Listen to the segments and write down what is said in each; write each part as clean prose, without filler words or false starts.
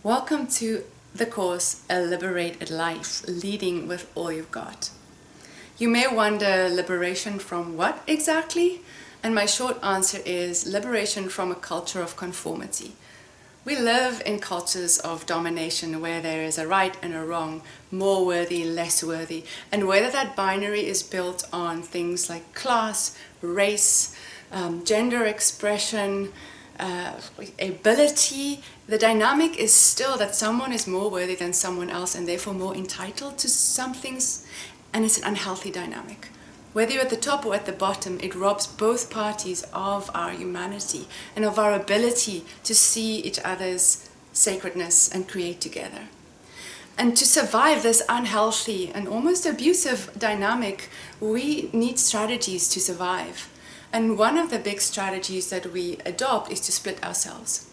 Welcome to the course, A Liberated Life, Leading with All You've Got. You may wonder, liberation from what exactly? And my short answer is liberation from a culture of conformity. We live in cultures of domination where there is a right and a wrong, more worthy, less worthy, and whether that binary is built on things like class, race, gender expression, ability, the dynamic is still that someone is more worthy than someone else and therefore more entitled to some things, and it's an unhealthy dynamic. Whether you're at the top or at the bottom, it robs both parties of our humanity and of our ability to see each other's sacredness and create together. And to survive this unhealthy and almost abusive dynamic, we need strategies to survive. And one of the big strategies that we adopt is to split ourselves.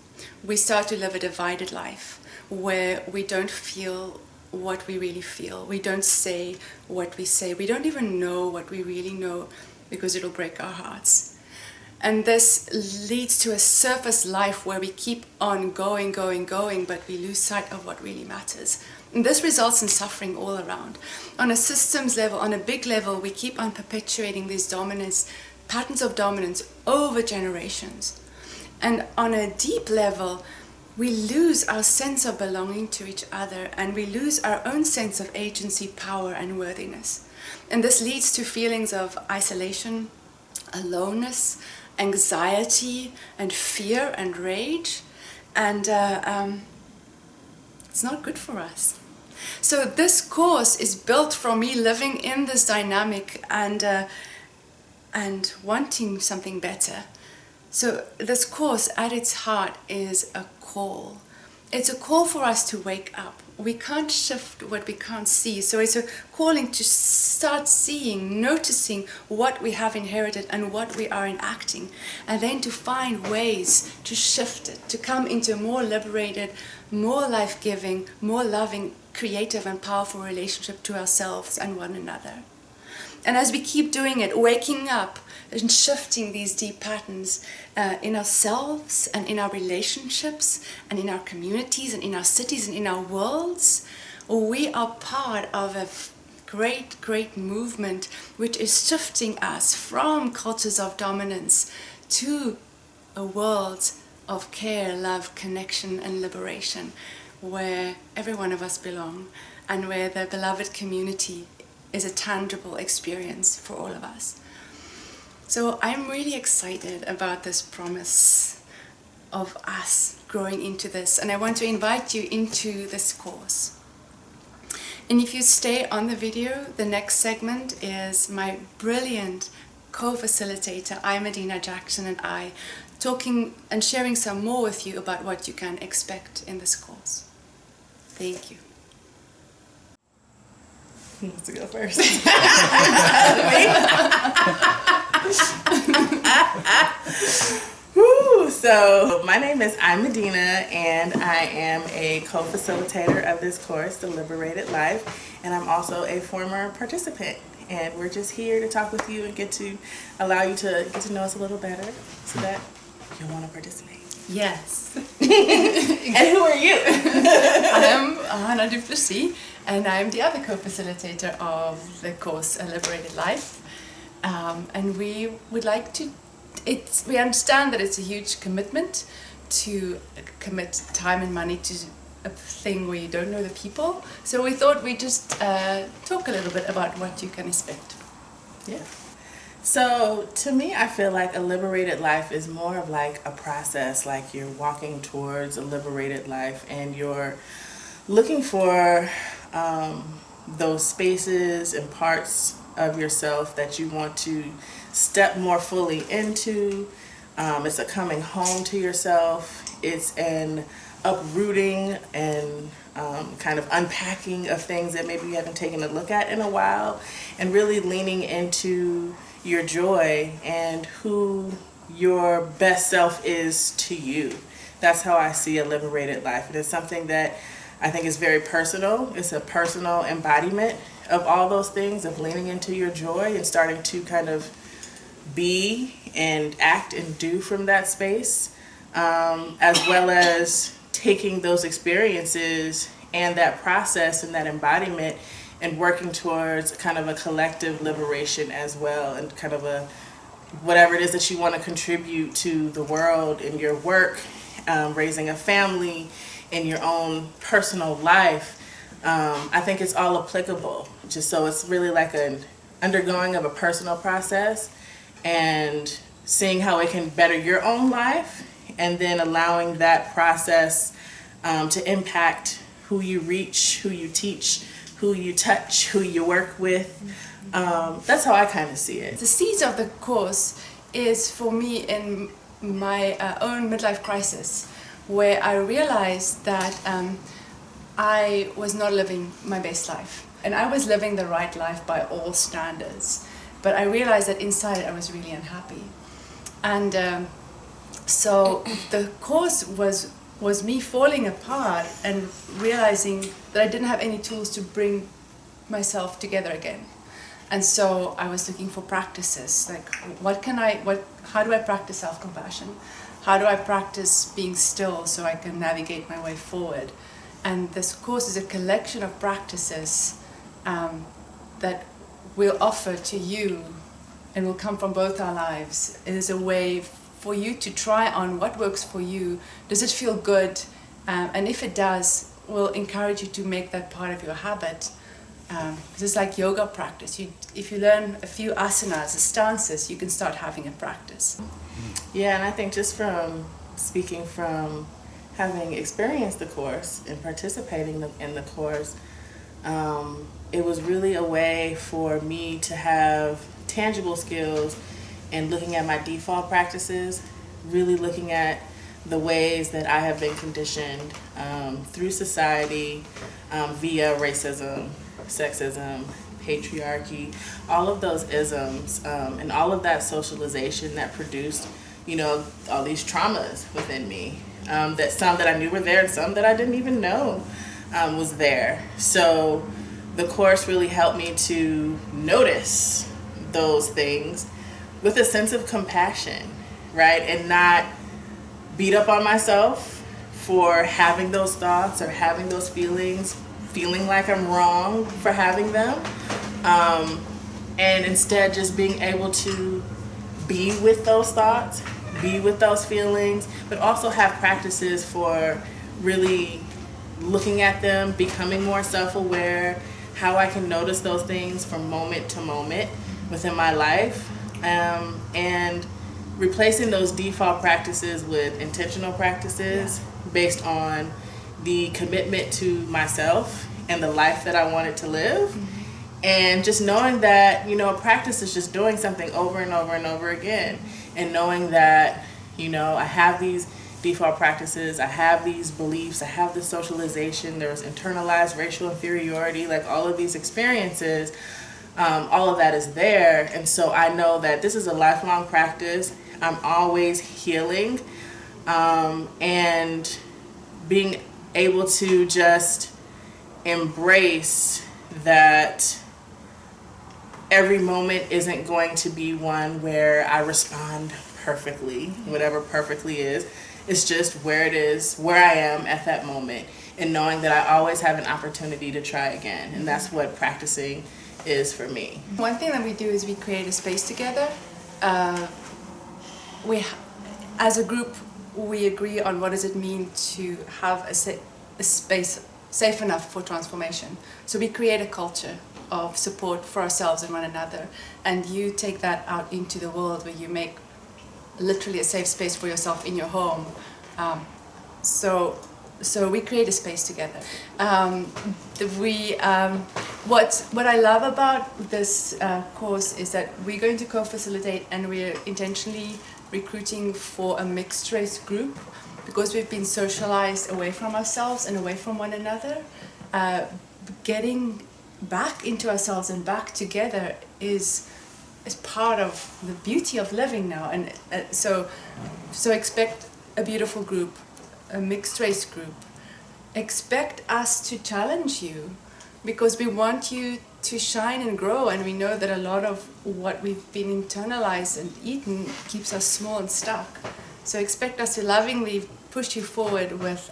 We start to live a divided life where we don't feel what we really feel. We don't say what we say. We don't even know what we really know because it'll break our hearts. And this leads to a surface life where we keep on going, but we lose sight of what really matters. And this results in suffering all around. On a systems level, on a big level, we keep on perpetuating these patterns of dominance over generations. And on a deep level, we lose our sense of belonging to each other, and we lose our own sense of agency, power, and worthiness. And this leads to feelings of isolation, aloneness, anxiety, and fear and rage. And it's not good for us. So this course is built from me living in this dynamic and wanting something better. So this course at its heart is a call. It's a call for us to wake up. We can't shift what we can't see. So it's a calling to start seeing, noticing what we have inherited and what we are enacting, and then to find ways to shift it, to come into a more liberated, more life-giving, more loving, creative and powerful relationship to ourselves and one another. And as we keep doing it, waking up and shifting these deep patterns in ourselves and in our relationships and in our communities and in our cities and in our worlds, we are part of a great movement which is shifting us from cultures of dominance to a world of care, love, connection and liberation, where every one of us belong and where the beloved community is a tangible experience for all of us. So I'm really excited about this promise of us growing into this, and I want to invite you into this course. And if you stay on the video, the next segment is my brilliant co-facilitator, I Medina Jackson, and I talking and sharing some more with you about what you can expect in this course. Thank you. Who wants to go first? Woo! So my name is I Medina, and I am a co-facilitator of this course, The Liberated Life, and I'm also a former participant. And we're just here to talk with you and get to allow you to get to know us a little better so that you'll want to participate. Yes. And who are you? I'm Hannah du Plessis, and I'm the other co-facilitator of the course A Liberated Life. And we would like to, we understand that it's a huge commitment to commit time and money to a thing where you don't know the people. So we thought we'd just talk a little bit about what you can expect. Yeah. So to me, I feel like a liberated life is more of like a process, like you're walking towards a liberated life and you're looking for those spaces and parts of yourself that you want to step more fully into. It's a coming home to yourself. It's an uprooting and kind of unpacking of things that maybe you haven't taken a look at in a while, and really leaning into your joy and who your best self is to you. That's how I see a liberated life. And it's something that I think is very personal. It's a personal embodiment of all those things, of leaning into your joy and starting to kind of be and act and do from that space, as well as taking those experiences and that process and that embodiment and working towards kind of a collective liberation as well, and kind of a whatever it is that you want to contribute to the world in your work, raising a family, in your own personal life. I think it's all applicable. Just so it's really like an undergoing of a personal process and seeing how it can better your own life, and then allowing that process to impact who you reach, who you teach, who you touch, who you work with. That's how I kind of see it. The seeds of the course is for me in my own midlife crisis, where I realized that I was not living my best life. And I was living the right life by all standards. But I realized that inside I was really unhappy. And so the course was me falling apart and realizing that I didn't have any tools to bring myself together again. And so I was looking for practices, like how do I practice self-compassion? How do I practice being still so I can navigate my way forward? And this course is a collection of practices that we'll offer to you and will come from both our lives. It is a way for you to try on what works for you. Does it feel good? And if it does, we'll encourage you to make that part of your habit. It's like yoga practice. If you learn a few asanas, the stances, you can start having a practice. Yeah, and I think just from speaking from having experienced the course and participating in the course, it was really a way for me to have tangible skills and looking at my default practices, really looking at the ways that I have been conditioned through society via racism, sexism, patriarchy, all of those isms, and all of that socialization that produced, all these traumas within me. That some that I knew were there and some that I didn't even know was there. So the course really helped me to notice those things with a sense of compassion, right? And not beat up on myself for having those thoughts or having those feelings, feeling like I'm wrong for having them. And instead just being able to be with those thoughts, be with those feelings, but also have practices for really looking at them, becoming more self-aware, how I can notice those things from moment to moment within my life, and replacing those default practices with intentional practices based on the commitment to myself and the life that I wanted to live. Mm-hmm. And just knowing that, practice is just doing something over and over and over again. And knowing that, I have these default practices, I have these beliefs, I have this socialization, there's internalized racial inferiority, like all of these experiences, all of that is there. And so I know that this is a lifelong practice. I'm always healing, and being able to just embrace that every moment isn't going to be one where I respond perfectly, whatever perfectly is. It's just where it is, where I am at that moment, and knowing that I always have an opportunity to try again. And that's what practicing is for me. One thing that we do is we create a space together. As a group, we agree on what does it mean to have a space safe enough for transformation. So we create a culture of support for ourselves and one another, and you take that out into the world where you make literally a safe space for yourself in your home. So we create a space together. What I love about this course is that we're going to co-facilitate, and we're intentionally recruiting for a mixed race group because we've been socialized away from ourselves and away from one another. Getting back into ourselves and back together is part of the beauty of living now. And so expect a beautiful group, a mixed race group. Expect us to challenge you because we want you to shine and grow, and we know that a lot of what we've been internalized and eaten keeps us small and stuck. So expect us to lovingly push you forward with,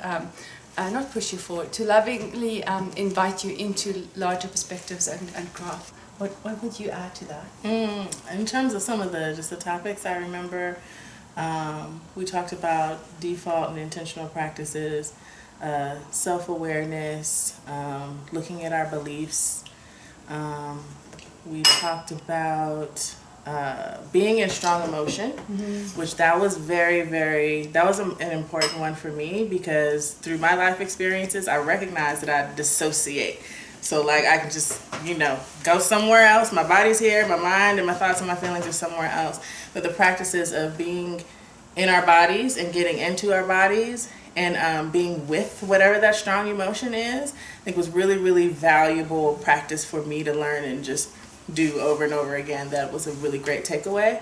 not push you forward, to lovingly invite you into larger perspectives and growth. What would you add to that? In terms of some of the topics, I remember we talked about default and intentional practices, self-awareness, looking at our beliefs. We talked about being in strong emotion, which that was an important one for me, because through my life experiences, I recognized that I dissociate. So like I can just, go somewhere else. My body's here, my mind and my thoughts and my feelings are somewhere else. But the practices of being in our bodies and getting into our bodies and being with whatever that strong emotion is, I think was really, really valuable practice for me to learn and just do over and over again. That was a really great takeaway.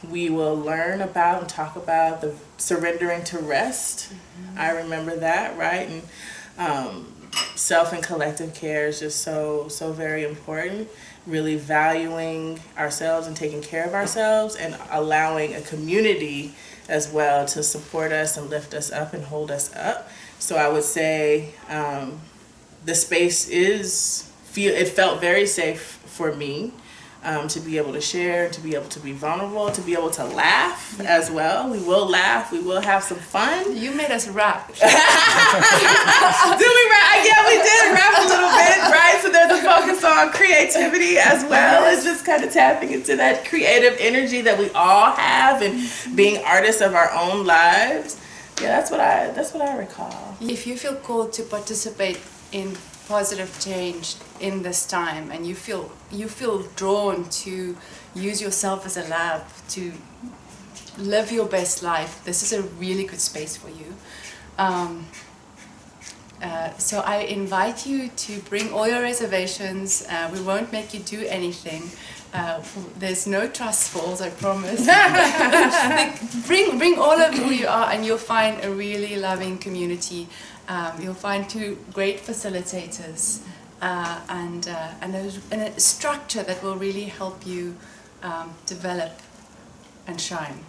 We will learn about and talk about the surrendering to rest. I remember that, right? And self and collective care is just so very important. Really valuing ourselves and taking care of ourselves, and allowing a community as well to support us and lift us up and hold us up. So I would say the space it felt very safe for me to be able to share, to be able to be vulnerable, to be able to laugh as well. We will laugh. We will have some fun. You made us rap. Did we rap? Yeah, we did rap a little bit, right? So there's a focus on creativity as well as just kind of tapping into that creative energy that we all have and being artists of our own lives. Yeah, that's what I recall. If you feel called to participate in positive change in this time, and you feel drawn to use yourself as a lab to live your best life, this is a really good space for you. So I invite you to bring all your reservations. We won't make you do anything. There's no trust falls, I promise. bring all of who you are, and you'll find a really loving community. You'll find 2 great facilitators and a structure that will really help you develop and shine.